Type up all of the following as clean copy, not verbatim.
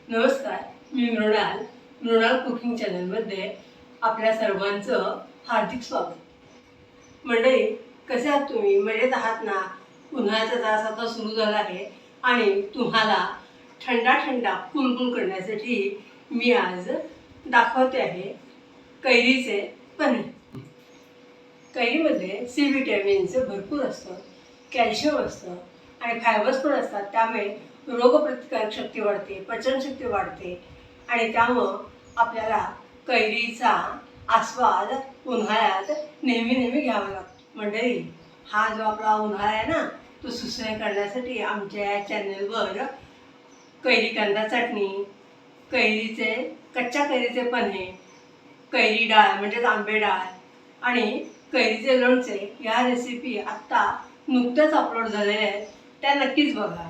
नमस्कार, मी मृणाल कुकिंग चॅनलमध्ये आपल्या सर्वांचं हार्दिक स्वागत। मंडळी, कसे आहात तुम्ही? मजेत आहात ना? उन्हाळ्याचा त्रास आता सुरू झाला आहे आणि तुम्हाला थंडा कुलकुल करण्यासाठी मी आज दाखवते आहे कैरीचे पनीर। कैरीमध्ये सी विटॅमिनचं भरपूर असतं, कॅल्शियम असतं आणि फायबर्स पण असतात। त्यामुळे रोगप्रतिकारक शक्ती वाढते, पचनशक्ती वाढते आणि त्यामुळं आपल्याला कैरीचा आस्वाद उन्हाळ्यात नेहमी घ्यावा लागतो। मंडळी, हा जो आपला उन्हाळा आहे ना, तो सुसह्य करण्यासाठी आमच्या या चॅनलवर कैरी कांदा चटणी, कच्च्या कैरीचे पन्हे, कैरी डाळ म्हणजेच आंबे डाळ आणि कैरीचे लोणचे या रेसिपी आत्ता नुकत्याच अपलोड झालेल्या आहेत, त्या नक्कीच बघा।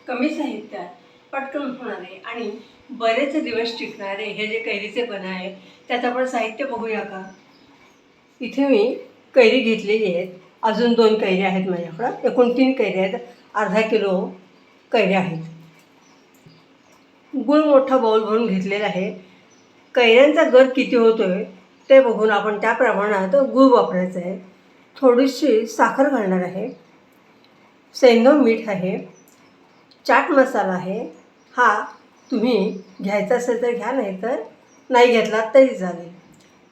कमी साहित्यात पटकन होणारे आणि बरेच दिवस टिकणारे हे जे कैरीचे पन्हे आहे त्याचं आपण साहित्य बघूया का? इथे मी कैरी घेतलेली आहेत, अजून 2 कैरी आहेत माझ्याकडं, एकूण 3 कैरी आहेत, अर्धा किलो कैऱ्या आहेत। गूळ मोठा बाउल भरून घेतलेला आहे। कैऱ्यांचा गर किती होतोय ते बघून आपण त्या प्रमाणात गूळ वापरायचं आहे। थोडीशी साखर घालणार आहे, सैंधव मीठ आहे, चाट मसाला आहे, हा तुम्ही घ्यायचा असेल तर घ्या, नाही तर नाही घेतला तरी चालेल।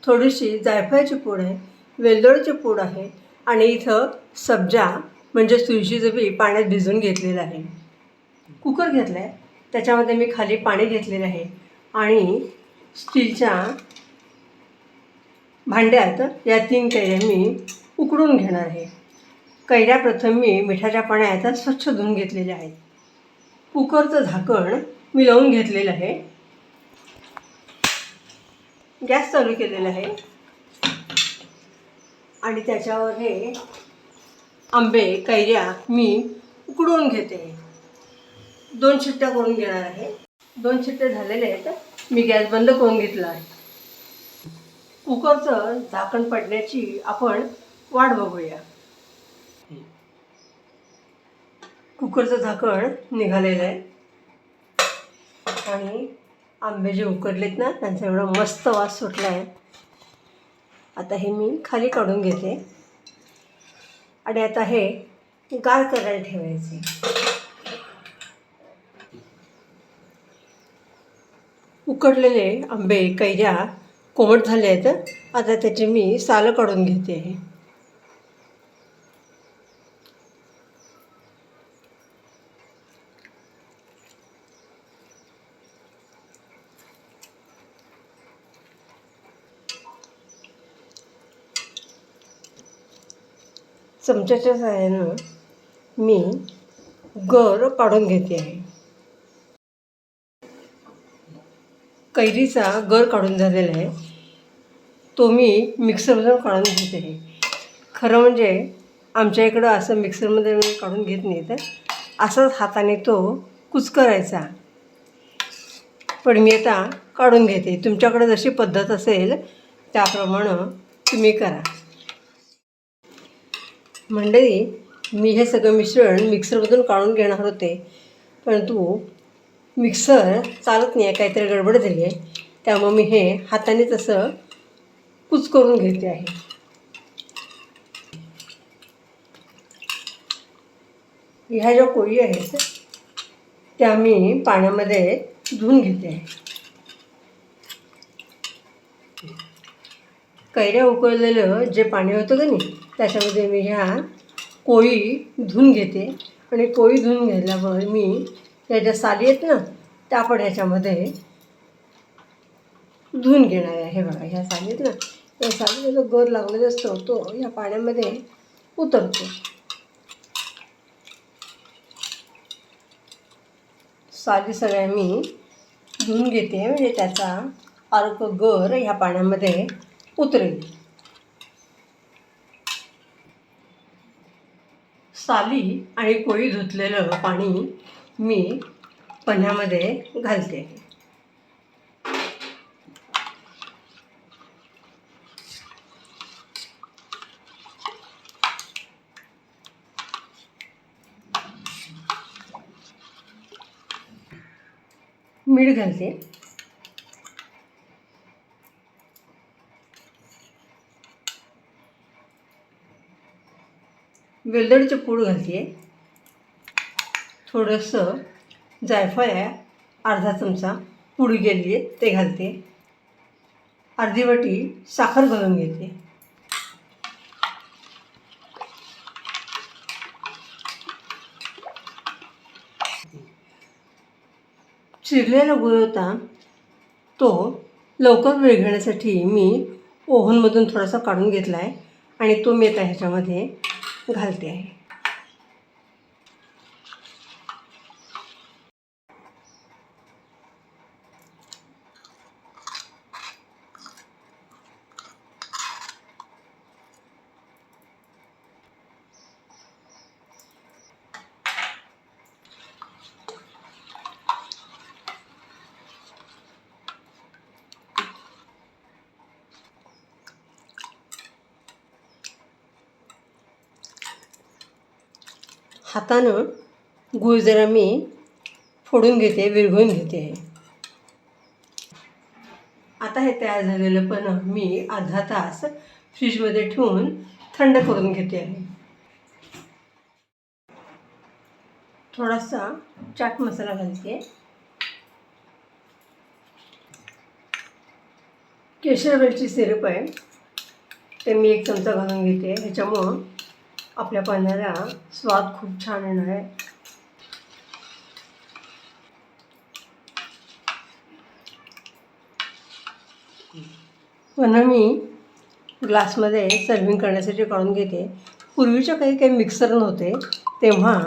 थोडीशी जायफळाची पूड आहे, वेलदोड्याची पूड आहे आणि इथं सब्जा म्हणजे तुळशीचं बी पाण्यात भिजवून घेतलेलं आहे। कुकर घेतला आहे, त्याच्यामध्ये मी खाली पाणी घेतलेलं आहे आणि स्टीलच्या भांड्यात या 3 कैऱ्या मी उकडून घेणार आहे। कैऱ्या प्रथम मी मिठाच्या पाण्यात स्वच्छ धुवून घेतलेल्या आहेत। कुकरचं झाकण मी लावून घेतलेलं आहे, गॅस चालू केलेला आहे आणि त्याच्यावर हे आंबे कैऱ्या मी उकडून घेते। 2 शिट्ट्या करून घेणार आहे। 2 शिट्ट्या झालेल्या आहेत, मी गॅस बंद करून घेतला आहे। कुकरचं झाकण पडण्याची आपण वाट बघूया। कुकरचं झाकण निघालेलं आहे आणि आंबे जे उकडलेत ना त्यांचा एवढा मस्त वास सुटला आहे। आता हे मी खाली काढून घेते आणि आता हे गार करायला ठेवायचे। उकडलेले आंबे कैऱ्या कोमट झाले आहेत, आता त्याचे मी सालं काढून घेते आहे। चमच्याच्या सहाय्यानं मी गर काढून घेते आहे। कैरीचा गर काढून झालेला आहे, तो मी मिक्सरमधून काढून घेते आहे। खरं म्हणजे आमच्या इकडं असं मिक्सरमध्ये काढून घेत नाही, तर असंच हाताने तो कुस्करायचा, पण मी आता काढून घेते। तुमच्याकडे जशी पद्धत असेल त्याप्रमाणे तुम्ही करा। मंडळी, मी हे सगळं मिश्रण मिक्सरमधून काढून घेणार होते, परंतु मिक्सर चालत नाही आहे, काहीतरी गडबड झाली आहे, त्यामुळे मी हे हातानेच असं कुस्करून घेते आहे। ह्या ज्या कोळी आहेत त्या मी पाण्यामध्ये धुवून घेते आहे। कैऱ्या उकळलेलं जे पाणी होतं का नाही त्याच्यामध्ये मी ह्या कोळी धुवून घेते आणि कोळी धुवून घेतल्यावर मी ह्या ज्या साली आहेत ना त्या पण ह्याच्यामध्ये धुवून घेणार आहे। हे बघा, ह्या साली आहेत ना, या सालीला जो गर लागलेला असतो तो ह्या पाण्यामध्ये उतरतो। साली सगळ्या मी धुवून घेते, म्हणजे त्याचा अर्क गर ह्या पाण्यामध्ये उतरेल। साली आणि कोळी धुतलेलं पाणी मी पन्ह्यामध्ये घालते। मीठ घालते, वेलदोडीचे पूड घालते, थोडंसं जायफळ आहे अर्धा चमचा पूड गेली आहे ते घालते, अर्धी वाटी साखर घालून घेते, चिरलेला गूळ होता तो लवकर विरघळण्यासाठी मी ओव्हनमधून थोडासा काढून घेतला आहे आणि तो मी आता ह्याच्यामध्ये घालते आहे. हातानं गूळ जरा मी फोडून घेते, विरघळून घेते आहे. आता हे तयार झालेलं पण मी अर्धा तास फ्रीजमध्ये ठेवून थंड करून घेते आहे. थोडासा चाट मसाला घालते, केशर वेलची सिरप आहे ते मी 1 चमचा घालून घेते. ह्याच्यामुळं आपल्या पाण्याला स्वाद खूप छान येणार आहे. पण मी ग्लासमध्ये सर्विंग करण्यासाठी काढून घेते. पूर्वीच्या काही मिक्सर नव्हते तेव्हा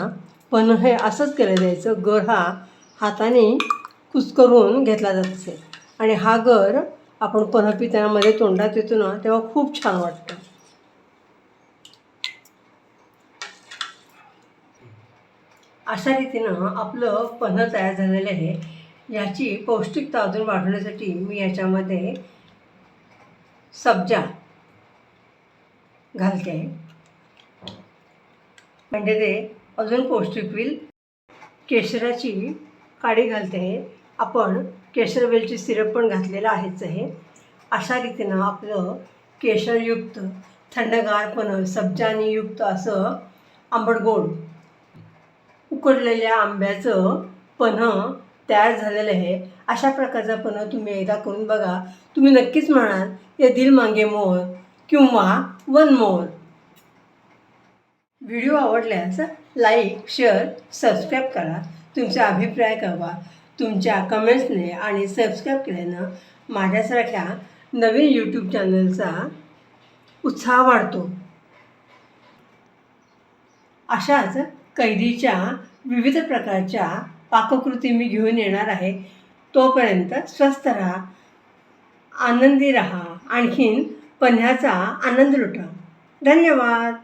पण हे असंच केलं जायचं. गर हा हाताने कुस्करून घेतला जात असे आणि हा गर आपण पन्ह पितानामध्ये तोंडात येतो ना तेव्हा खूप छान वाटतं. अशा रीतीनं आपलं पन्ह तयार झालेलं आहे. याची पौष्टिकता अजून वाढवण्यासाठी मी याच्यामध्ये सब्जा घालते आहे म्हणजे ते अजून पौष्टिक होईल. केशराची काडी घालते आहे. आपण केशर वेलची सिरप पण घातलेला आहेच आहे. अशा रीतीनं आपलं केशरयुक्त थंडगार पन्ह सब्जानी युक्त असं आंबट गोड उकडलेल्या आंब्याचं पन्ह तयार झालेलं आहे. अशा प्रकारचा पन्ह तुम्ही एकदा करून बघा. तुम्ही नक्कीच म्हणाल ये दिल मांगे मोर किंवा वन मोर. व्हिडिओ आवडल्यास लाईक, शेअर, सबस्क्राईब करा. तुमचे अभिप्राय कळवा. तुमच्या कमेंट्सने आणि सबस्क्राईब केल्यानं माझ्यासारख्या नवीन यूट्यूब चॅनलचा उत्साह वाढतो. अशाच कैरीच्या विविध प्रकारच्या पाककृती मी घेऊन येणार आहे. तोपर्यंत स्वस्थ राहा, आनंदी राहा, आणखीन पन्ह्याचा आनंद लुटा. धन्यवाद.